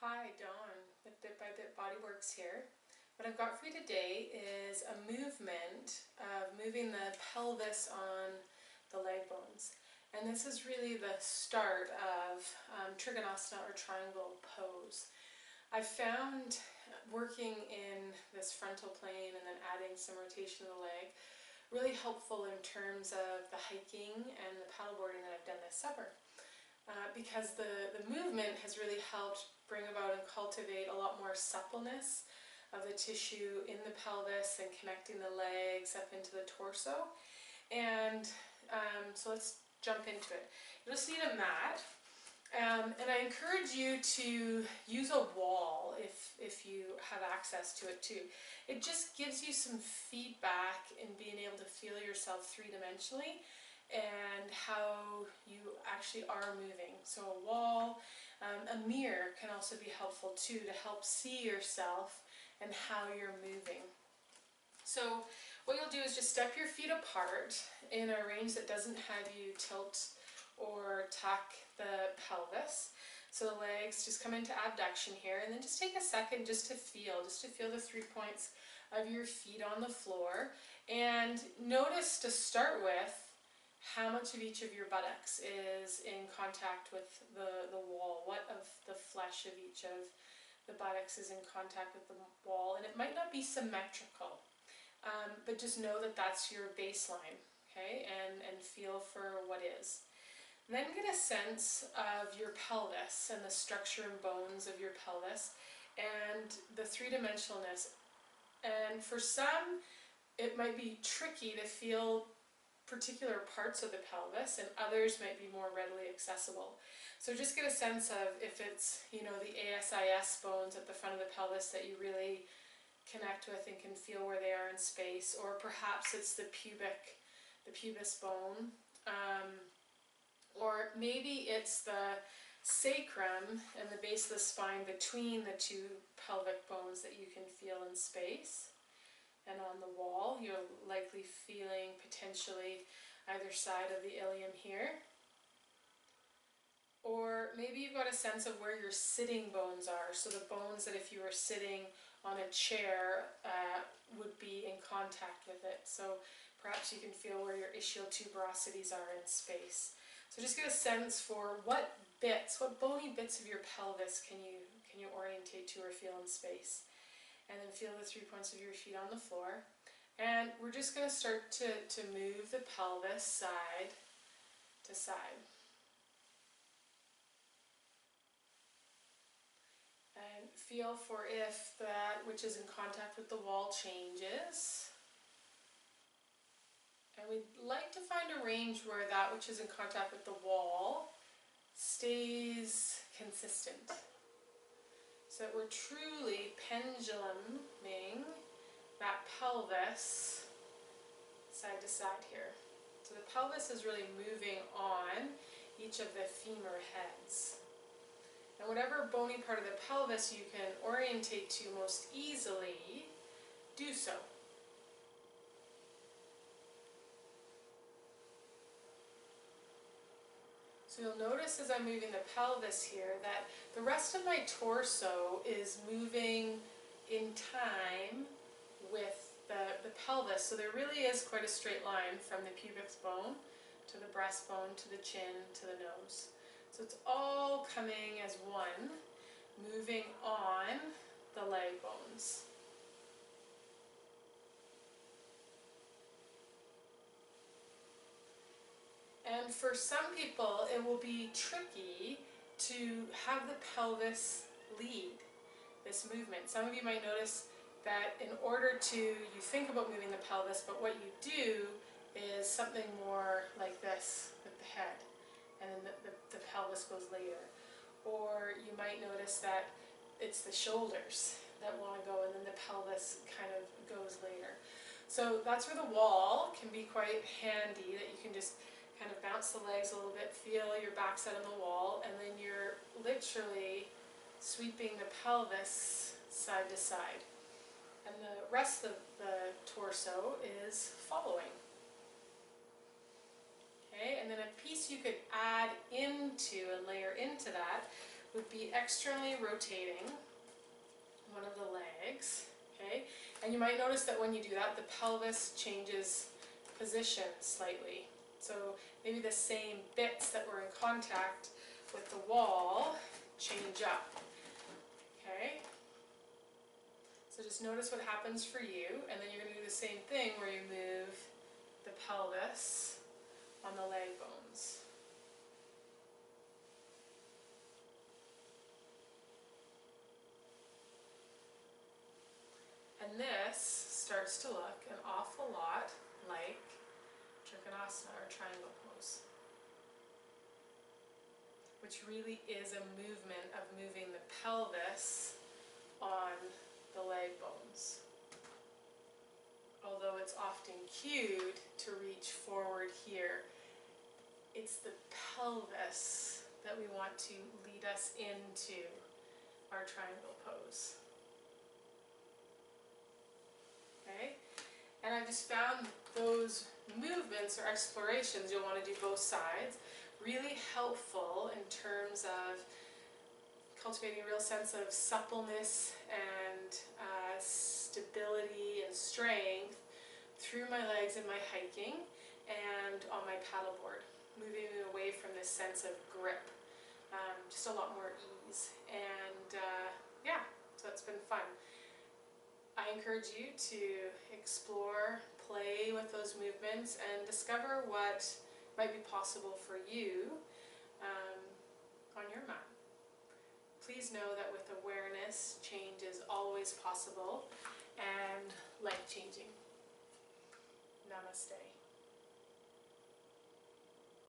Hi, Dawn with Bit by Bit Bodyworks here. What I've got for you today is a movement of moving the pelvis on the leg bones. And this is really the start of Trikonasana or triangle pose. I've found working in this frontal plane and then adding some rotation of the leg really helpful in terms of the hiking and the paddleboarding that I've done this summer. Because the movement has really helped bring about and cultivate a lot more suppleness of the tissue in the pelvis and connecting the legs up into the torso. And so let's jump into it. You'll just need a mat. And I encourage you to use a wall if you have access to it too. It just gives you some feedback in being able to feel yourself three-dimensionally and how you actually are moving. So a wall, a mirror can also be helpful too to help see yourself and how you're moving. So what you'll do is just step your feet apart in a range that doesn't have you tilt or tuck the pelvis. So the legs just come into abduction here, and then just take a second just to feel the 3 points of your feet on the floor, and notice to start with how much of each of your buttocks is in contact with the wall. What of the flesh of each of the buttocks is in contact with the wall. And it might not be symmetrical, but just know that that's your baseline, okay? And feel for what is. Then get a sense of your pelvis and the structure and bones of your pelvis and the three-dimensionalness. And for some, it might be tricky to feel particular parts of the pelvis, and others might be more readily accessible. So just get a sense of if it's, the ASIS bones at the front of the pelvis that you really connect with and can feel where they are in space, or perhaps it's the pubis bone, or maybe it's the sacrum and the base of the spine between the two pelvic bones that you can feel in space. And on the wall, you're likely feeling potentially either side of the ilium here. Or maybe you've got a sense of where your sitting bones are. So the bones that if you were sitting on a chair would be in contact with it. So perhaps you can feel where your ischial tuberosities are in space. So just get a sense for what bony bits of your pelvis can you orientate to or feel in space. And then feel the 3 points of your feet on the floor. And we're just going to start to move the pelvis side to side. And feel for if that which is in contact with the wall changes. And we'd like to find a range where that which is in contact with the wall stays consistent, so that we're truly penduluming that pelvis side to side here. So the pelvis is really moving on each of the femur heads. And whatever bony part of the pelvis you can orientate to most easily, do so. So you'll notice as I'm moving the pelvis here that the rest of my torso is moving in time with the pelvis. So there really is quite a straight line from the pubic bone to the breastbone to the chin to the nose. So it's all coming as one, moving on the leg bones. And for some people, it will be tricky to have the pelvis lead this movement. Some of you might notice that in order to, you think about moving the pelvis, but what you do is something more like this with the head, and then the pelvis goes later. Or you might notice that it's the shoulders that want to go, and then the pelvis kind of goes later. So that's where the wall can be quite handy, that you can just kind of bounce the legs a little bit, feel your backside on the wall, and then you're literally sweeping the pelvis side to side. And the rest of the torso is following. Okay, and then a piece you could add into and layer into that would be externally rotating one of the legs, okay? And you might notice that when you do that, the pelvis changes position slightly. So maybe the same bits that were in contact with the wall change up, okay? So just notice what happens for you, and then you're going to do the same thing where you move the pelvis on the leg bones. And this starts to look an awful lot like Trikonasana, or triangle pose, which really is a movement of moving the pelvis on the leg bones. Although it's often cued to reach forward here, it's the pelvis that we want to lead us into our triangle pose. Okay? And I just found those movements or explorations, you'll want to do both sides, really helpful in terms of cultivating a real sense of suppleness and stability and strength through my legs in my hiking and on my paddleboard, moving away from this sense of grip, just a lot more ease. And yeah, so it's been fun. I encourage you to explore, play with those movements, and discover what might be possible for you on your mat. Please know that with awareness, change is always possible and life-changing. Namaste.